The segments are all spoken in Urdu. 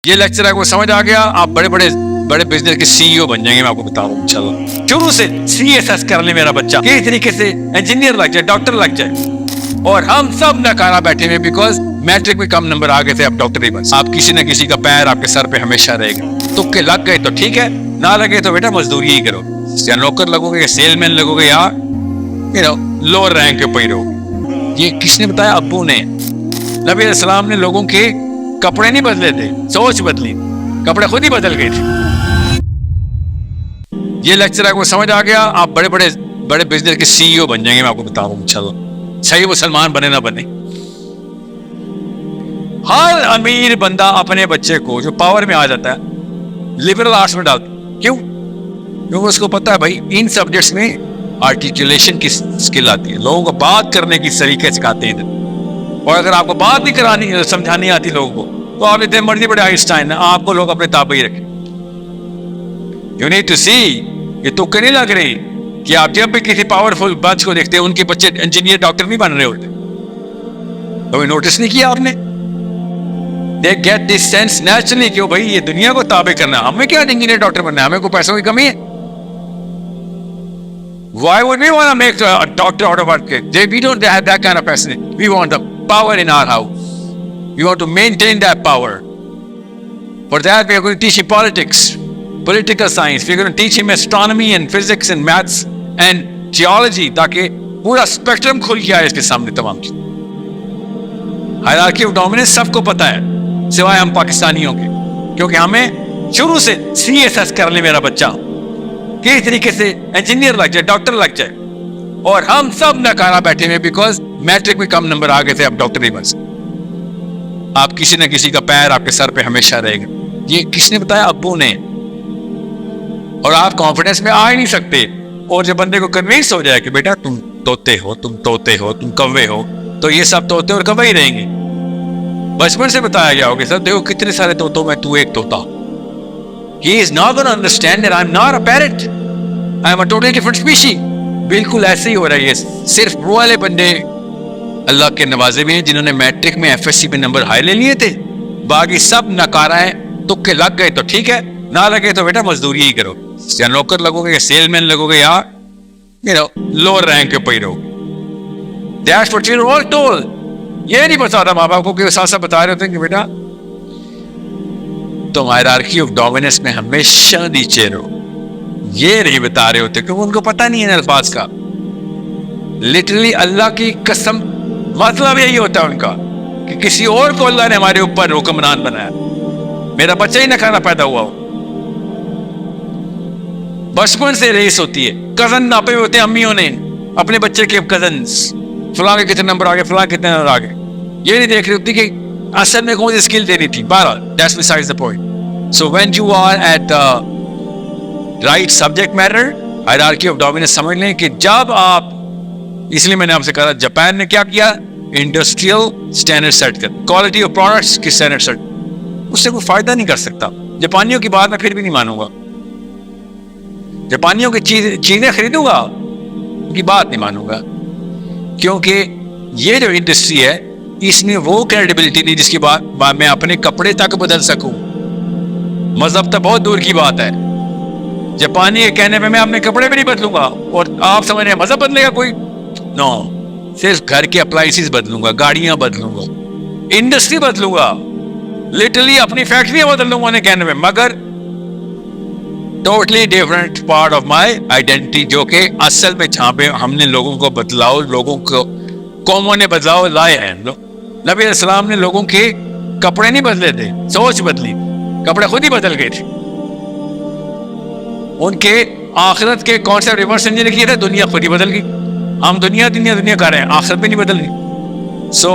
یہ لیکچر آپ کو سمجھ آ گیا, آپ بڑے بڑے بزنس کے سی ای او بن جائیں گے. میں آپ کو بتا رہا ہوں انشاءاللہ. شروع سے سی ایس ایس کر لے میرا بچہ, کس طریقے سے انجینئر لگ جائے, ڈاکٹر لگ جائے. اور ہم سب ناکارہ بیٹھے ہوئے بیکاز میٹرک میں کم نمبر آ گئے تھے. اب ڈاکٹر ہی بن, آپ کسی نہ کسی کا پیر آپ کے سر پہ ہمیشہ رہے گا. تکے لگ گئے تو ٹھیک ہے, نہ لگے تو بیٹا مزدوری ہی کرو, یا نوکر لگو گے, یا سیل مین لگو گے, یا لوور رینک کے پہ رہو. یہ کس نے بتایا؟ ابو نے. نبی علیہ السلام نے لوگوں کے کپڑے نہیں بدلے تھے, سوچ بدلی, کپڑے خود ہی بدل گئے تھے. یہ لیکچر آپ کو سمجھ آ گیا, آپ بڑے بزنس کے سی ای او بن جائیں گے. میں آپ کو بتا رہا ہوں انشاءاللہ. صحیح مسلمان بنے نہ بنے, ہر امیر بندہ اپنے بچے کو جو پاور میں آ جاتا ہے لبرل آرٹس میں ڈالتا. کیوں؟ کیونکہ اس کو پتا ہے بھائی ان سبجیکٹس میں آرٹیکولیشن کی سکل آتی ہے, لوگوں کو بات کرنے کی طریقے سکھاتے ہیں. اور اگر آپ کو بات نہیں کرانی سمجھانی آتی لوگوں کو, تو آپ اتنے مرضی بڑے آئنسٹائن ہیں, آپ کو لوگ اپنے تابع ہی رکھیں. یو نیڈ ٹو سی, یہ تو نہیں لگ رہی کہ آپ جب بھی کسی پاورفل بچ کو دیکھتے ہیں ان کے بچے انجینئر ڈاکٹر نہیں بن رہے ہوتے. کبھی نوٹس نہیں کیا آپ نے؟ They get this sense naturally کہ بھائی یہ دنیا کو تابع کرنا ہے, ہمیں کیا انجینئر ڈاکٹر بننا ہے, ہمیں کوئی پیسوں کی کمی ہے. Why would we want to make a doctor out of our kid? We don't have that kind of person. We want the power in our house. We want to maintain that power. For that we are going to teach him politics, political science. We are going to teach him astronomy and physics and maths and geology تاکہ پورا اسپیکٹرم کھل کے آئے اس کے سامنے تمام چیز. hierarchy of dominance سب کو پتا ہے سوائے ہم پاکستانیوں کے, کیونکہ ہمیں شروع سے سی ایس ایس کر لے میرا بچہ, کس طریقے سے انجینئر لگ جائے, ڈاکٹر لگ جائے. اور ہم سب ناکارہ بیٹھے ہوئے بیکاز میٹرک میں کم نمبر آ گئے تھے. اب ڈاکٹر ہی بن سکتے, آپ کسی نہ کسی کا پیر آپ کے سر پہ ہمیشہ رہے گا. یہ کس نے بتایا؟ ابو نے. اور آپ کانفیڈنس میں آ ہی نہیں سکتے. اور جب بندے کو کنوینس ہو جائے کہ بیٹا تم طوطے ہو, تم کوے ہو, تو یہ سب طوطے اور کوے ہی رہیں گے. بچپن سے بتایا گیا ہوگا سر دیکھو کتنے سارے طوطوں میں تو ایک طوطا. He is not going to understand that I'm not a parrot. I am a totally different species. بالکل ایسے ہی ہو رہا ہے. صرف وہ والے بندے اللہ کے نوازے میں ہیں جنہوں نے میٹرک میں ایف ایس سی میں نمبر ہائی لے لیے تھے. باقی سب ناکارہ ہیں. تکے لگ گئے تو ٹھیک ہے, نہ لگے تو بیٹا مزدوری ہی کرو, یا نوکر لگو گے, یا سیل مین لگو گے, یا لوور رینک کے پہ رہو. That's what you're all told. یہ نہیں بتاتا ماں باپ کو کہ ساتھ ساتھ بتا رہے ہوتے ہیں کہ بیٹا تم ہائرارکی آف ڈومیننس میں ہمیشہ نیچے رہو. یہ نہیں بتا رہے ہوتے کیونکہ ان کو پتہ نہیں ہے الفاظ کا. لٹرلی اللہ کی قسم مطلب یہی ہوتا ہے ان کا کہ کسی اور کو اللہ نے ہمارے اوپر حکمران بنایا. میرا بچہ ہی نہ کھانا پیدا ہوا ہو, بچپن سے ریس ہوتی ہے. کزن ناپے ہوتے ہیں امیوں نے اپنے بچے کے کزنس, فلاں کے کتنے نمبر آگے, فلاں کتنے نمبر آگے. یہ نہیں دیکھ رہی ہوتی کہ اصل میں کون سی اسکل دینی تھی. بہرحال that's besides the point. So when you are at the right subject matter, hierarchy of dominance سمجھ لیں کہ جب آپ, اس لیے میں نے آپ سے کہا جاپان نے کیا کیا, انڈسٹریل اسٹینڈرڈ سیٹ کر, کوالٹی آف پروڈکٹس کی اسٹینڈرڈ سیٹ. اس سے کوئی فائدہ نہیں کر سکتا. جاپانیوں کی بات میں پھر بھی نہیں مانوں گا, جاپانیوں کی چیزیں خریدوں گا, ان کی بات نہیں مانوں گا, کیونکہ یہ جو انڈسٹری ہے اس میں وہ کریڈیبلٹی نہیں جس کی بات میں اپنے کپڑے تک بدل سکوں. مذہب تو بہت دور کی بات ہے. جاپانی کے کہنے پہ میں اپنے کپڑے بھی نہیں بدلوں گا, اور آپ سمجھ رہے ہیں مذہب بدلے گا کوئی؟ نو, صرف گھر کے اپلائنسز بدلوں گا, گاڑیاں بدلوں گا, انڈسٹری بدلوں گا, لٹرلی اپنی فیکٹریاں بدل لوں گا انہیں کہنے میں, مگر totally different part of my identity, جو کہ اصل میں جہاں پہ ہم نے لوگوں کو بدلاؤ, لوگوں کو قوموں نے بدلاؤ لائے ہیں. نبی علیہ السلام نے لوگوں کے کپڑے نہیں بدلے تھے, سوچ بدلی, کپڑے خود ہی بدل گئے تھے. ان کے آخرت کے کانسیپٹ ریورس انجینئر کیے تھے, دنیا خود ہی بدل گئی. ہم دنیا کر رہے ہیں, آخرت بھی نہیں بدل گئی. سو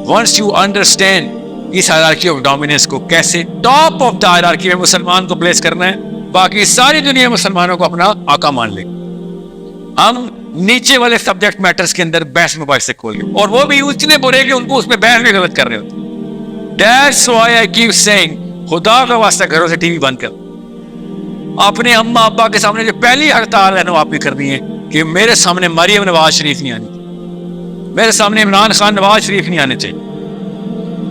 ونس یو انڈرسٹینڈ اس ہائرارکی آف ڈومیننس کو کیسے ٹاپ آف دا ہائرارکی میں مسلمان کو پلیس کرنا ہے, باقی ساری دنیا مسلمانوں کو اپنا آقا مان لے. ہم نیچے والے سبجیکٹ میٹرز کے اندر بحث مباحث سے کھول گئے, اور وہ بھی اتنے برے کہ ان کو اس میں بحث بھی غلط کر رہے ہوتے. That's why I keep saying, خدا کا واسطہ گھروں سے ٹی وی بند کر. اپنے اماں ابا کے سامنے جو پہلی ہڑتال ہے نا آپ نے کرنی ہے کہ میرے سامنے مریم نواز شریف نہیں آنی, میرے سامنے عمران خان نواز شریف نہیں آنے چاہیے.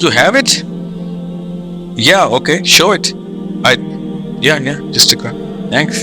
you have it, yeah, okay, show it, yeah, just a thanks।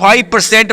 5%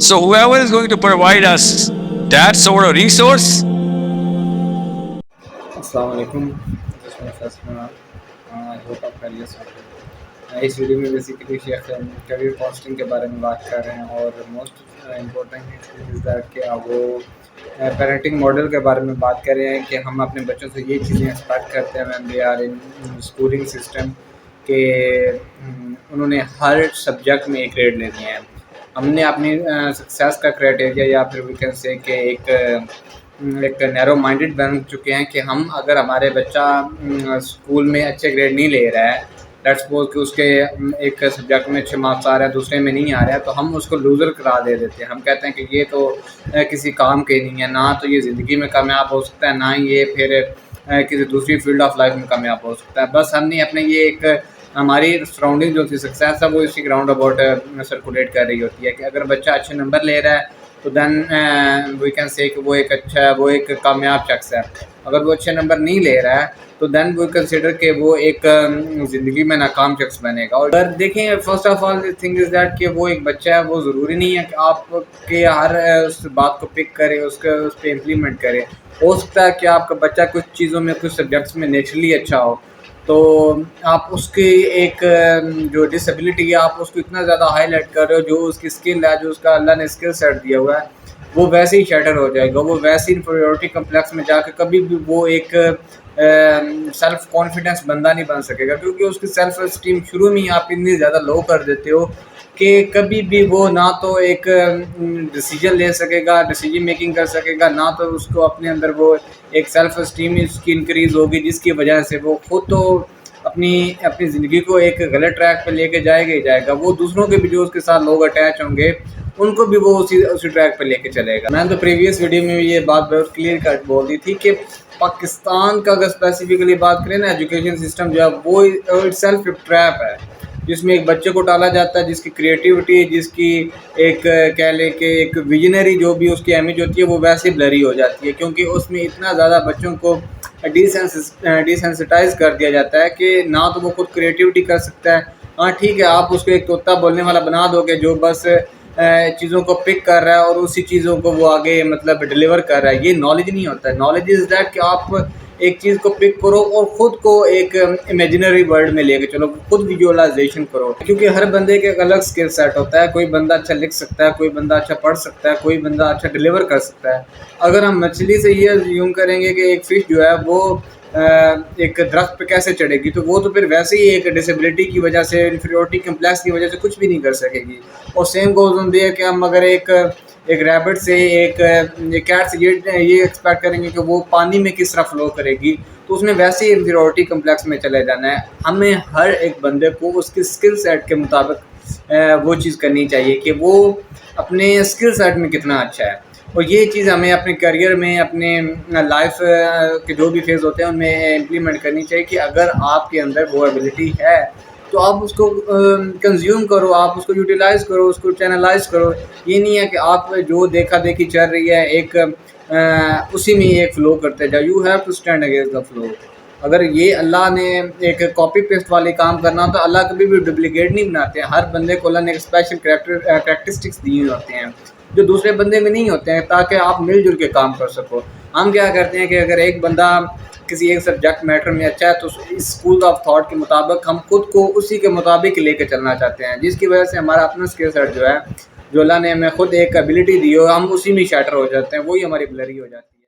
So whoever is going to provide us that sort of resource, السلام علیکم. آئی ہوپ آپ خیریت سے ہیں. اس ویڈیو میں بیسیکلی شیخ کیریئر کاؤنسلنگ کے بارے میں بات کر رہے ہیں اور موسٹ امپورٹنٹ از دیٹ کہ وہ پیرنٹنگ ماڈل کے بارے میں بات کر رہے ہیں کہ ہم اپنے بچوں سے یہ چیزیں ایکسپیکٹ کرتے ہیں when they are in schooling system کہ انہوں نے ہر سبجیکٹ میں ایک گریڈ لینی ہے. ہم نے اپنی سکسیس کا کرائٹیریا یا پھر وی کین سے کہ ایک نیرو مائنڈیڈ بن چکے ہیں کہ ہم اگر ہمارے بچہ اسکول میں اچھے گریڈ نہیں لے رہا ہے، لیٹ سپوز کہ اس کے ایک سبجیکٹ میں اچھے مارکس آ رہے ہیں دوسرے میں نہیں آ رہا ہے، تو ہم اس کو لوزر قرار دے دیتے ہیں. ہم کہتے ہیں کہ یہ تو کسی کام کے نہیں ہے، نہ تو یہ زندگی میں کامیاب ہو سکتا ہے، نہ یہ پھر کسی دوسری فیلڈ آف لائف میں کامیاب ہو سکتا ہے. بس ہم نے اپنے یہ ایک ہماری سراؤنڈنگ جو تھی سکسیس ہے وہ اسی گراؤنڈ اباؤٹ سرکولیٹ کر رہی ہوتی ہے کہ اگر بچہ اچھے نمبر لے رہا ہے تو دین وی کین سے کہ وہ ایک اچھا وہ ایک کامیاب شخص ہے. اگر وہ اچھے نمبر نہیں لے رہا ہے تو دین وی کنسیڈر کہ وہ ایک زندگی میں ناکام شخص بنے گا. اور دیکھیں first of all thing is that کہ وہ ایک بچہ ہے، وہ ضروری نہیں ہے کہ آپ کے ہر اس بات کو پک کرے، اس پہ امپلیمنٹ کرے. ہو سکتا ہے کہ آپ کا بچہ کچھ چیزوں میں کچھ سبجیکٹس میں نیچرلی اچھا ہو، تو آپ اس کی ایک جو ڈسیبلٹی ہے آپ اس کو اتنا زیادہ ہائی لائٹ کر رہے ہو، جو اس کی اسکل ہے، جو اس کا اللہ نے اسکل سیٹ دیا ہوا ہے وہ ویسے ہی شیٹر ہو جائے گا. وہ ویسے انفیریورٹی کمپلیکس میں جا کے کبھی بھی وہ ایک سیلف کانفیڈنس بندہ نہیں بن سکے گا، کیونکہ اس کی سیلف اسٹیم شروع میں ہی آپ اتنی زیادہ لو کر دیتے ہو کہ کبھی بھی وہ نہ تو ایک ڈیسیجن لے سکے گا، ڈیسیجن میکنگ کر سکے گا، نہ تو اس کو اپنے اندر وہ ایک سیلف اسٹیم اس کی انکریز ہوگی جس کی وجہ سے وہ خود تو اپنی زندگی کو ایک غلط ٹریک پہ لے کے جائے گا ہی جائے گا. وہ دوسروں کے بھی جو اس کے ساتھ لوگ اٹیچ ہوں گے ان کو بھی وہ اسی ٹریک پہ لے کے چلے گا. میں نے تو پریویس ویڈیو میں یہ بات بہت کلیئر کٹ بول دی تھی کہ پاکستان کا اگر اسپیسیفکلی بات کریں نا، ایجوکیشن سسٹم جو ہے وہ اٹ سیلف ایک ٹریپ ہے جس میں ایک بچے کو ڈالا جاتا ہے، جس کی کریٹیوٹی، جس کی ایک کہہ لے کہ ایک ویژنری جو بھی اس کی اہمیت ہوتی ہے وہ ویسے بلری ہو جاتی ہے، کیونکہ اس میں اتنا زیادہ بچوں کو ڈیسینسٹائز کر دیا جاتا ہے کہ نہ تو وہ خود کریٹیوٹی کر سکتا ہے. ہاں ٹھیک ہے، آپ اس کو ایک طوطا بولنے والا بنا دو گے جو بس چیزوں کو پک کر رہا ہے اور اسی چیزوں کو وہ آگے مطلب ڈلیور کر رہا ہے. یہ نالج نہیں ہوتا ہے. نالج از دیٹ کہ آپ ایک چیز کو پک کرو اور خود کو ایک امیجنری ورلڈ میں لے کے چلو، خود ویژوالائزیشن کرو، کیونکہ ہر بندے کے ایک الگ اسکل سیٹ ہوتا ہے. کوئی بندہ اچھا لکھ سکتا ہے، کوئی بندہ اچھا پڑھ سکتا ہے، کوئی بندہ اچھا ڈلیور کر سکتا ہے. اگر ہم مچھلی سے یہ زیوم کریں گے کہ ایک فش جو ہے وہ ایک درخت پہ کیسے چڑھے گی، تو وہ تو پھر ویسے ہی ایک ڈسیبلٹی کی وجہ سے، انفیریورٹی کمپلیکس کی وجہ سے کچھ بھی نہیں کر سکے گی. اور سیم گوز آن دی ہے کہ ہم اگر ایک ریبٹ سے ایک کیٹ سے یہ ایکسپیکٹ کریں گے کہ وہ پانی میں کس طرح فلو کرے گی، تو اس نے ویسے ہی انفیریورٹی کمپلیکس میں چلے جانا ہے. ہمیں ہر ایک بندے کو اس کے اسکل سیٹ کے مطابق وہ چیز کرنی چاہیے کہ وہ اپنے اسکل سیٹ میں کتنا اچھا ہے. اور یہ چیز ہمیں اپنے کیریئر میں، اپنے لائف کے جو بھی فیز ہوتے ہیں ان میں امپلیمنٹ کرنی چاہیے کہ اگر آپ کے اندر وہ ایبلٹی ہے تو آپ اس کو کنزیوم کرو، آپ اس کو یوٹیلائز کرو، اس کو چینلائز کرو. یہ نہیں ہے کہ آپ جو دیکھا دیکھی چل رہی ہے ایک اسی میں ایک فلو کرتے جاؤ. You have to stand against the flow. اگر یہ اللہ نے ایک کاپی پیسٹ والے کام کرنا تو اللہ کبھی بھی ڈپلیکیٹ نہیں بناتے ہیں. ہر بندے کو اللہ نے ایک اسپیشل کریکٹرسٹکس دیے ہوتے ہیں جو دوسرے بندے میں نہیں ہوتے ہیں، تاکہ آپ مل جل کے کام کر سکو. ہم کیا کرتے ہیں کہ اگر ایک بندہ کسی ایک سبجیکٹ میٹر میں اچھا ہے تو اس اسکول آف تھاٹ کے مطابق ہم خود کو اسی کے مطابق لے کے چلنا چاہتے ہیں، جس کی وجہ سے ہمارا اپنا اسکل سیٹ جو ہے، جو اللہ نے ہمیں خود ایک ایبلٹی دی ہو، ہم اسی میں شیٹر ہو جاتے ہیں، وہی ہماری بلری ہو جاتی ہے.